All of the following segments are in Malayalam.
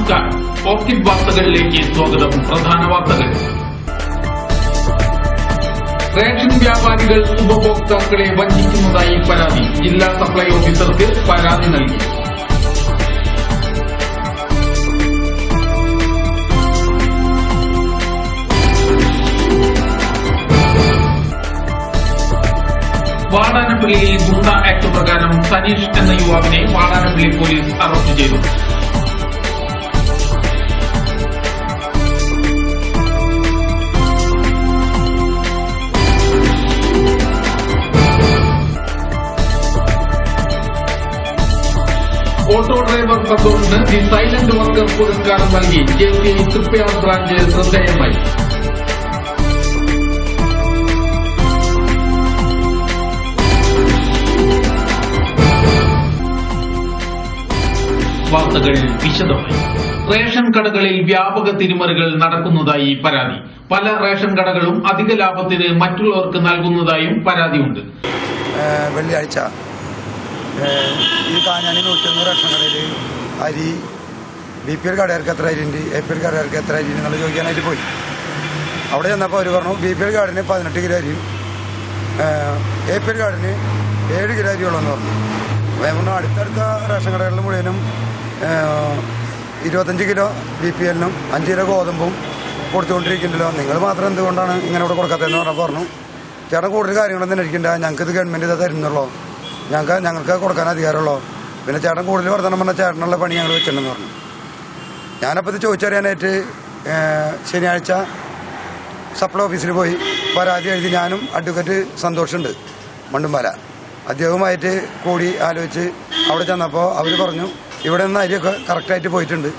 നമസ്കാരം. പോക്കറ്റ് വാർത്തകളിലേക്ക് സ്വാഗതം. പ്രധാന വാർത്തകൾ. റേഷൻ വ്യാപാരികൾ ഉപഭോക്താക്കളെ വഞ്ചിക്കുന്നതായി പരാതി. ജില്ലാ സപ്ലൈ ഓഫീസർക്ക് പരാതി നൽകി. വാടാനപ്പള്ളിയിൽ ഗുണ്ട ആക്ട് പ്രകാരം സനീഷ് എന്ന യുവാവിനെ വാടാനപ്പള്ളി പോലീസ് അറസ്റ്റ് ചെയ്തു. ഓട്ടോ ഡ്രൈവർ സന്തോഷിന് ദി സൈലന്റ് വർക്കർ പുരസ്കാരം നൽകി. JCI തൃപ്പയാർ ബ്രാഞ്ച് ശ്രദ്ധേയമായി. വാർത്തകൾ വിശദമായി. റേഷൻ കടകളിൽ വ്യാപക തിരിമറികൾ നടക്കുന്നതായി പരാതി. പല റേഷൻ കടകളും അധിക ലാഭത്തിന് മറ്റുള്ളവർക്ക് നൽകുന്നതായും പരാതിയുണ്ട്. വെള്ളിയാഴ്ച ഈ കാഞ്ഞാണി 101 റേഷൻ കടയിൽ അരി BPL കടക്കാർക്ക് എത്ര അരിയുണ്ട്, APL കടക്കാർക്ക് എത്ര അരി എന്നുള്ള ചോദിക്കാനായിട്ട് പോയി. അവിടെ ചെന്നപ്പോൾ അവർ പറഞ്ഞു BPL കാർഡിന് 18 കിലോ അരിയും APL കാർഡിന് 7 കിലോ അരിയുള്ളൂ പറഞ്ഞു. അപ്പോൾ ഞാൻ പറഞ്ഞു അടുത്തടുത്ത റേഷൻ കടകളിൽ മുഴുവനും 25 കിലോ BPL-നും 5 കിലോ ഗോതമ്പും കൊടുത്തുകൊണ്ടിരിക്കുന്നുണ്ടല്ലോ, നിങ്ങൾ മാത്രം എന്തുകൊണ്ടാണ് ഇങ്ങനെ ഇവിടെ കൊടുക്കാത്തതെന്ന് പറഞ്ഞു. ചേട്ടൻ കൂടുതൽ കാര്യങ്ങളൊന്നും ഇരിക്കണ്ട, ഞങ്ങൾക്ക് ഇത് ഗവൺമെൻറ് ഇത് തരുന്നുള്ളൂ, ഞങ്ങൾക്ക് കൊടുക്കാൻ അധികാരമുള്ളൂ, പിന്നെ ചേട്ടൻ കൂടുതൽ വർദ്ധനം പറഞ്ഞാൽ ചേട്ടനുള്ള പണി ഞങ്ങൾ വെച്ചിട്ടുണ്ടെന്ന് പറഞ്ഞു. ഞാനപ്പോൾ ഇത് ചോദിച്ചറിയാനായിട്ട് ശനിയാഴ്ച സപ്ലൈ ഓഫീസിൽ പോയി പരാതി എഴുതി. ഞാനും അഡ്വക്കേറ്റ് സന്തോഷുണ്ട് മണ്ടുംപാല, അദ്ദേഹവുമായിട്ട് കൂടി ആലോചിച്ച് അവിടെ ചെന്നപ്പോൾ അവർ പറഞ്ഞു ഇവിടെ നിന്ന് അരിയൊക്കെ കറക്റ്റായിട്ട് പോയിട്ടുണ്ട്,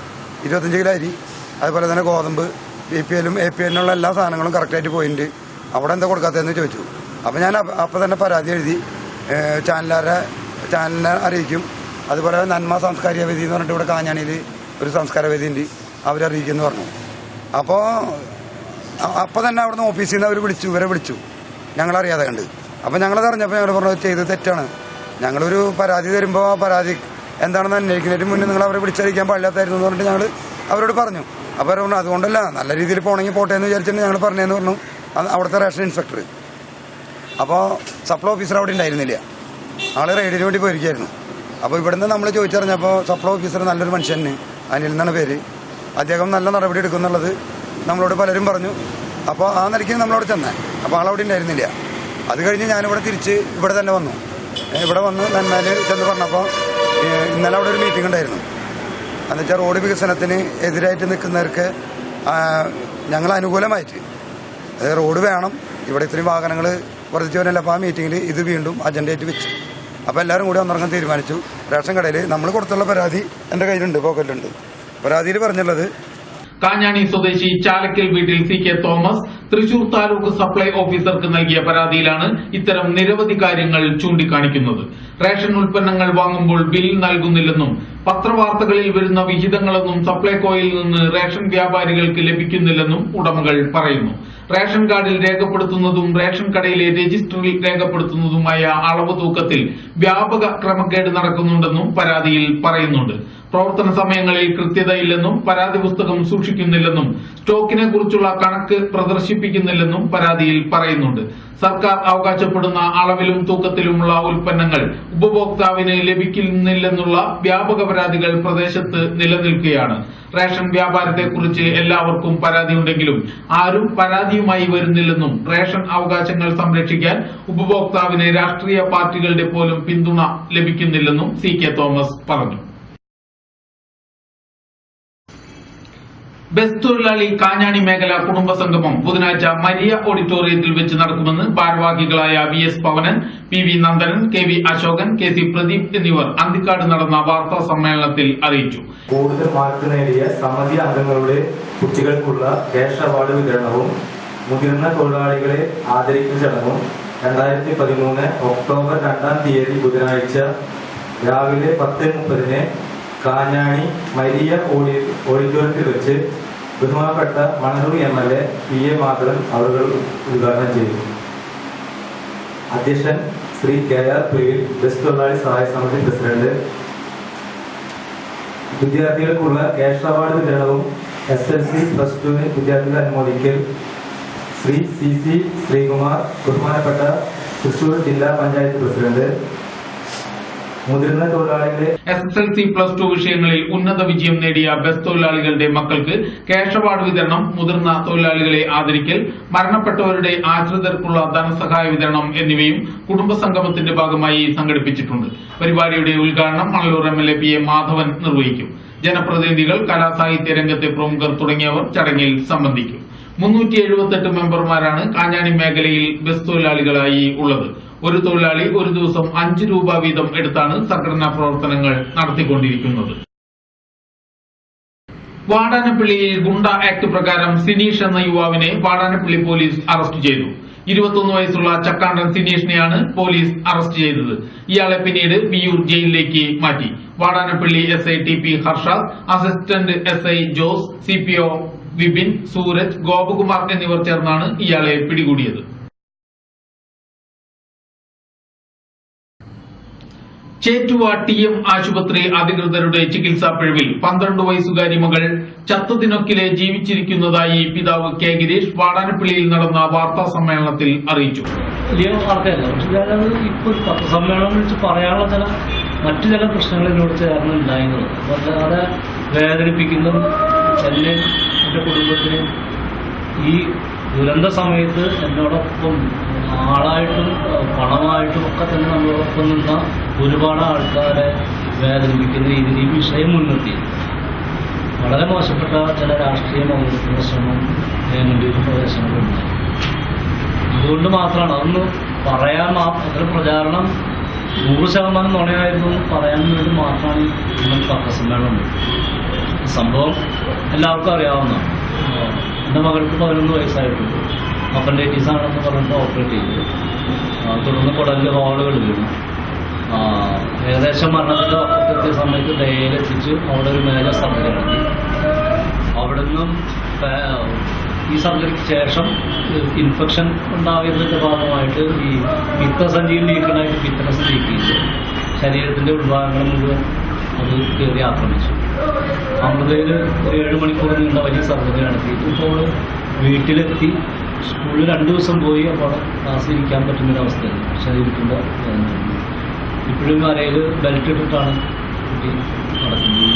25 കിലോ അരി, അതുപോലെ തന്നെ ഗോതമ്പ് BPL-നും APL-നുള്ള എല്ലാ സാധനങ്ങളും കറക്റ്റായിട്ട് പോയിട്ടുണ്ട്, അവിടെ എന്താ കൊടുക്കാത്തതെന്ന് ചോദിച്ചു. അപ്പോൾ ഞാൻ അപ്പോൾ തന്നെ പരാതി എഴുതി ചാനലിനെ അറിയിക്കും. അതുപോലെ നന്മ സാംസ്കാരിക വേദി എന്ന് പറഞ്ഞിട്ട് ഇവിടെ കാഞ്ഞാണിയിൽ ഒരു സംസ്കാര വേദി ഉണ്ട്, അവരറിയിക്കുമെന്ന് പറഞ്ഞു. അപ്പോൾ തന്നെ അവിടുന്ന് ഓഫീസിൽ നിന്ന് ഇവരെ വിളിച്ചു ഞങ്ങളറിയാതെ കണ്ട്. അപ്പോൾ ഞങ്ങളത് അറിഞ്ഞപ്പോൾ ഞങ്ങൾ പറഞ്ഞു ചെയ്തത് തെറ്റാണ്, ഞങ്ങളൊരു പരാതി തരുമ്പോൾ പരാതി എന്താണെന്ന് അന്വേഷിക്കുന്നതിന് മുന്നേ നിങ്ങൾ അവരെ വിളിച്ചറിയിക്കാൻ പാടില്ലാത്തായിരുന്നു എന്ന് പറഞ്ഞിട്ട് ഞങ്ങൾ അവരോട് പറഞ്ഞു. അപ്പോൾ അവർ പറഞ്ഞു അതുകൊണ്ടല്ല, നല്ല രീതിയിൽ പോകണമെങ്കിൽ പോട്ടെ എന്ന് വിചാരിച്ചിട്ട് ഞങ്ങൾ പറഞ്ഞതെന്ന് പറഞ്ഞു അവിടുത്തെ റേഷൻ ഇൻസ്പെക്ടർ. അപ്പോൾ സപ്ലൈ ഓഫീസർ അവിടെ ഉണ്ടായിരുന്നില്ല, ആൾ റെയ്ഡിന് വേണ്ടി പോയിരിക്കുകയായിരുന്നു. അപ്പോൾ ഇവിടുന്ന് നമ്മൾ ചോദിച്ചറിഞ്ഞപ്പോൾ സപ്ലൈ ഓഫീസർ നല്ലൊരു മനുഷ്യന്, അനിൽ എന്നാണ് പേര്, അദ്ദേഹം നല്ല നടപടി എടുക്കുമെന്നുള്ളത് നമ്മളോട് പലരും പറഞ്ഞു. അപ്പോൾ ആ നിലയ്ക്ക് നമ്മളവിടെ ചെന്നേ, അപ്പോൾ ആളവിടെ ഉണ്ടായിരുന്നില്ല. അത് കഴിഞ്ഞ് ഞാനിവിടെ തിരിച്ച് ഇവിടെ തന്നെ വന്നു. ഇവിടെ വന്ന് നന്മയിൽ ചെന്ന് പറഞ്ഞപ്പോൾ ഇന്നലെ അവിടെ ഒരു മീറ്റിംഗ് ഉണ്ടായിരുന്നു. എന്നുവെച്ചാൽ റോഡ് വികസനത്തിന് എതിരായിട്ട് നിൽക്കുന്നവർക്ക് ഞങ്ങൾ അനുകൂലമായിട്ട്, അതായത് റോഡ് വേണം, ഇവിടെ ഇത്രയും വാഹനങ്ങൾ വർദ്ധിച്ചു വരല്ല. അപ്പോൾ ആ മീറ്റിങ്ങിൽ ഇത് വീണ്ടും അജണ്ടയായിട്ട് വെച്ചു. അപ്പോൾ എല്ലാവരും കൂടി ഒന്നിറങ്ങാൻ തീരുമാനിച്ചു. റേഷൻ കടയിൽ നമ്മൾ കൊടുത്തുള്ള പരാതി എൻ്റെ കയ്യിലുണ്ട്, പോക്കറ്റിലുണ്ട്. പരാതിയിൽ പറഞ്ഞുള്ളത് കാഞ്ഞാണി സ്വദേശി ചാലക്കൽ വീട്ടിൽ CK Thomas Thrissur taluk supply ഓഫീസർക്ക് നൽകിയ പരാതിയിലാണ് ഇത്തരം നിരവധി കാര്യങ്ങൾ ചൂണ്ടിക്കാണിക്കുന്നത്. റേഷൻ ഉൽപ്പന്നങ്ങൾ വാങ്ങുമ്പോൾ ബിൽ നൽകുന്നില്ലെന്നും പത്രവാർത്തകളിൽ വരുന്ന വിഹിതങ്ങളൊന്നും സപ്ലൈകോയിൽ നിന്ന് റേഷൻ വ്യാപാരികൾക്ക് ലഭിക്കുന്നില്ലെന്നും ഉടമകൾ പറയുന്നു. റേഷൻ കാർഡിൽ രേഖപ്പെടുത്തുന്നതും റേഷൻ കടയിലെ രജിസ്റ്ററിൽ രേഖപ്പെടുത്തുന്നതുമായ അളവ് തൂക്കത്തിൽ വ്യാപക ക്രമക്കേട് നടക്കുന്നുണ്ടെന്നും പരാതിയിൽ പറയുന്നുണ്ട്. പ്രവർത്തന സമയങ്ങളിൽ കൃത്യതയില്ലെന്നും പരാതി പുസ്തകം സൂക്ഷിക്കുന്നില്ലെന്നും സ്റ്റോക്കിനെ കുറിച്ചുള്ള കണക്ക് പ്രദർശിപ്പിക്കുന്നില്ലെന്നും പരാതിയിൽ പറയുന്നുണ്ട്. സർക്കാർ അവകാശപ്പെടുന്ന അളവിലും തൂക്കത്തിലുമുള്ള ഉൽപ്പന്നങ്ങൾ ഉപഭോക്താവിന് ലഭിക്കുന്നില്ലെന്നുള്ള വ്യാപക പരാതികൾ പ്രദേശത്ത് നിലനിൽക്കുകയാണ്. റേഷൻ വ്യാപാരത്തെക്കുറിച്ച് എല്ലാവർക്കും പരാതിയുണ്ടെങ്കിലും ആരും പരാതിയുമായി വരുന്നില്ലെന്നും റേഷൻ അവകാശങ്ങൾ സംരക്ഷിക്കാൻ ഉപഭോക്താവിന് രാഷ്ട്രീയ പാർട്ടികളുടെ പോലും പിന്തുണ ലഭിക്കുന്നില്ലെന്നും CK തോമസ് പറഞ്ഞു. ബസ് തൊഴിലാളി കാഞ്ഞാണി മേഖല കുടുംബ സംഗമം ബുധനാഴ്ച മരിയ ഓഡിറ്റോറിയത്തിൽ വെച്ച് നടക്കുമെന്ന് ഭാരവാഹികളായ VS Pavanan, PV Nandanan, KV Ashokan, KC Pradeep എന്നിവർ അന്തിക്കാട് നടന്ന വാർത്താ സമ്മേളനത്തിൽ അറിയിച്ചു. കൂടുതൽ മാർക്ക് നേടിയ സമിതി അംഗങ്ങളുടെ കുട്ടികൾക്കുള്ള ക്യാഷ് അവാർഡ് വിതരണവും മുതിർന്ന തൊഴിലാളികളെ ആദരിക്കുന്ന ചടങ്ങും 2013 ഒക്ടോബർ 2-ാം തീയതി ബുധനാഴ്ച രാവിലെ 10:30 കാഞ്ഞാണി മരിയ ഓഡിറ്റോറിയത്തിൽ വെച്ച് ബഹുമാനപ്പെട്ട മണലൂർ MLA PA മാധവൻ അവർ ഉദ്ഘാടനം ചെയ്തു. അധ്യക്ഷൻ ശ്രീ KR പ്രിവിൽ ബസ് തൊഴിലാളി സഹായ സമിതി പ്രസിഡന്റ് വിദ്യാർത്ഥികൾക്കുള്ള ക്യാഷ് അവാർഡ് വിതരണവും SLC +2 വിദ്യാർത്ഥികളെ അനുമോദിക്കൽ ശ്രീ CC ശ്രീകുമാർ, ബഹുമാനപ്പെട്ട തൃശൂർ ജില്ലാ പഞ്ചായത്ത് പ്രസിഡന്റ്. മുതിർന്ന തൊഴിലാളികളെ SSLC+2 വിഷയങ്ങളിൽ ഉന്നത വിജയം നേടിയ ബസ് തൊഴിലാളികളുടെ മക്കൾക്ക് ക്യാഷ് അവാർഡ് വിതരണം, മുതിർന്ന തൊഴിലാളികളെ ആദരിക്കൽ, മരണപ്പെട്ടവരുടെ ആശ്രിതർക്കുള്ള ധനസഹായ വിതരണം എന്നിവയും കുടുംബസംഗമത്തിന്റെ ഭാഗമായി സംഘടിപ്പിച്ചിട്ടുണ്ട്. പരിപാടിയുടെ ഉദ്ഘാടനം മണലൂർ MLA PA മാധവൻ നിർവഹിക്കും. ജനപ്രതിനിധികൾ, കലാസാഹിത്യ രംഗത്തെ പ്രമുഖർ തുടങ്ങിയവർ ചടങ്ങിൽ സംബന്ധിക്കും. 378 മെമ്പർമാരാണ് കാഞ്ഞാണി മേഖലയിൽ ബസ് തൊഴിലാളികളായി ഉള്ളത്. ഒരു തൊഴിലാളി ഒരു ദിവസം 5 രൂപ വീതം എടുത്താണ് സംഘടനാ പ്രവർത്തനങ്ങൾ നടത്തിക്കൊണ്ടിരിക്കുന്നത്. വാടാനപ്പള്ളിയിൽ ഗുണ്ട ആക്ട് പ്രകാരം സിനീഷ് എന്ന യുവാവിനെ വാടാനപ്പള്ളി പോലീസ് അറസ്റ്റ് ചെയ്തു. 21 വയസ്സുള്ള ചക്കാണ്ടൻ സിനീഷിനെയാണ് പോലീസ് അറസ്റ്റ് ചെയ്തത്. ഇയാളെ പിന്നീട് വിയൂർ ജയിലിലേക്ക് മാറ്റി. Vadanappally SI TP Harshad, assistant SI Jose, CPO Vipin, Sooraj, Gopakumar എന്നിവർ ചേർന്നാണ് ഇയാളെ പിടികൂടിയത്. ചേറ്റുവ TM ആശുപത്രി അധികൃതരുടെ ചികിത്സാ പിഴവിൽ 12 വയസ്സുകാരി മകൾ ചത്തതിനൊക്കിലെ ജീവിച്ചിരിക്കുന്നതായി പിതാവ് K ഗിരീഷ് വാടാനപ്പള്ളിയിൽ നടന്ന വാർത്താ സമ്മേളനത്തിൽ അറിയിച്ചു. വലിയ വാർത്തയല്ല, പക്ഷെ ഞാനത് ഇപ്പോൾ പത്രസമ്മേളനം വെച്ച് പറയാനുള്ള മറ്റു ചില പ്രശ്നങ്ങൾ എന്നോട് ചേർന്ന് ഉണ്ടായിരുന്നത് വളരെ വേദനിപ്പിക്കുന്നതും എന്നെ എൻ്റെ കുടുംബത്തിന് ഈ ദുരന്ത സമയത്ത് എന്നോടൊപ്പം ആളായിട്ടും പണമായിട്ടും ഒക്കെ തന്നെ നമ്മളോടൊപ്പം നിന്ന ഒരുപാട് ആൾക്കാരെ വേദനിപ്പിക്കുന്ന രീതിയിൽ ഈ വിഷയം മുൻനിർത്തി വളരെ മോശപ്പെട്ട ചില രാഷ്ട്രീയ മൗലിക ശ്രമം ഗവൺമെൻറ് പ്രദേശങ്ങളുണ്ട്. അതുകൊണ്ട് മാത്രമാണ് അതൊന്ന് പറയാൻ അത്ര പ്രചാരണം 100% നുണയായിരുന്നു പറയാൻ വേണ്ടി മാത്രമാണ് ഇന്നും പത്രസമ്മേളനം. സംഭവം എല്ലാവർക്കും അറിയാവുന്നതാണ്. എൻ്റെ മകൾക്ക് 11 വയസ്സായിട്ടുള്ളൂ. അപ്പൻഡൈറ്റീസ് ആണെന്ന് പറഞ്ഞിട്ട് ഓപ്പറേറ്റ് ചെയ്തു. തുടർന്ന് കുടലിൽ ഹോളുകൾ വീണു. ഏകദേശം മരണത്തിൻ്റെ അപ്പുറത്തെത്തിയ സമയത്ത് ഡയലെത്തിച്ച് അവിടെ ഒരു മേജർ സർജറി നടത്തി. അവിടെ നിന്നും ഈ സർജറിക്ക് ശേഷം ഇൻഫെക്ഷൻ ഉണ്ടാകുന്നതിൻ്റെ ഭാഗമായിട്ട് ഈ പിത്തസഞ്ചിയിൽ ലീക്കണായിട്ട് പിത്തനസ് ലീക്ക് ചെയ്തു. ശരീരത്തിൻ്റെ ഉൾഭാഗങ്ങൾ മുഴുവൻ അത് കയറി ആക്രമിച്ചു. അമൃതയിൽ ഒരു 7 മണിക്കൂർ നീണ്ട വലിയ സർജറി നടത്തിയിട്ട് ഇപ്പോൾ വീട്ടിലെത്തി. സ്കൂളിൽ 2 ദിവസം പോയി. അപ്പോൾ ക്ലാസ്സിലിരിക്കാൻ പറ്റുന്നൊരവസ്ഥയാണ്. ശരീരത്തിൻ്റെ ഇപ്പോഴും അരയിൽ ബെൽറ്റ് ഇട്ടിട്ടാണ് കുട്ടി നടക്കുന്നത്.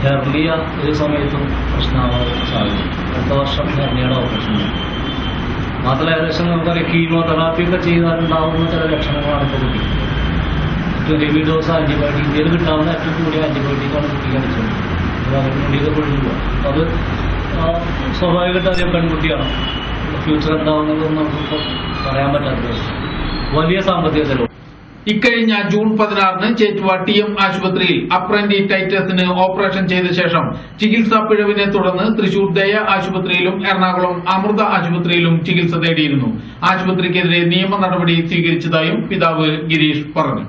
ഹെർണിയ ഒരു സമയത്തും പ്രശ്നമാവാൻ സാധ്യത. അടുത്ത വർഷം ഹെർണിയുടെ ഓപ്പറേഷൻ ഉണ്ട്. മാത്രമല്ല ഏകദേശം നമുക്കറിയാം കീമോതെറാപ്പിയൊക്കെ ചെയ്താലുണ്ടാവുന്ന ചില ലക്ഷണങ്ങളാണ് ഇപ്പോൾ കുട്ടി. ഹെവി ഡോസ് ആൻറ്റിബയോട്ടിക് ഇന്ത്യയിൽ കിട്ടാവുന്ന ഏറ്റവും കൂടിയ ആൻറ്റിബയോട്ടിക്കാണ് കുട്ടിക്ക് അടിച്ചത്. അത് അവർക്ക് വേണ്ടിയൊക്കെ പൊഴിഞ്ഞു പോകാം. അത് സ്വാഭാവികമായിട്ട് അറിയാം പെൺകുട്ടിയാണ്. ഫ്യൂച്ചർ എന്താവുന്നതെന്ന് നമുക്കിപ്പോൾ പറയാൻ പറ്റാത്ത വലിയ സാമ്പത്തിക ചെലവ്. ഇക്കഴിഞ്ഞ ജൂൺ 16-ന് ചേറ്റുവ TM ആശുപത്രിയിൽ അപ്രന്റൈറ്റിസിന് ഓപ്പറേഷൻ ചെയ്ത ശേഷം ചികിത്സാ പിഴവിനെ തുടർന്ന് തൃശൂർ ദയ ആശുപത്രിയിലും എറണാകുളം അമൃത ആശുപത്രിയിലും ചികിത്സ തേടിയിരുന്നു. ആശുപത്രിക്കെതിരെ നിയമ നടപടി സ്വീകരിച്ചതായും പിതാവ് ഗിരീഷ് പറഞ്ഞു.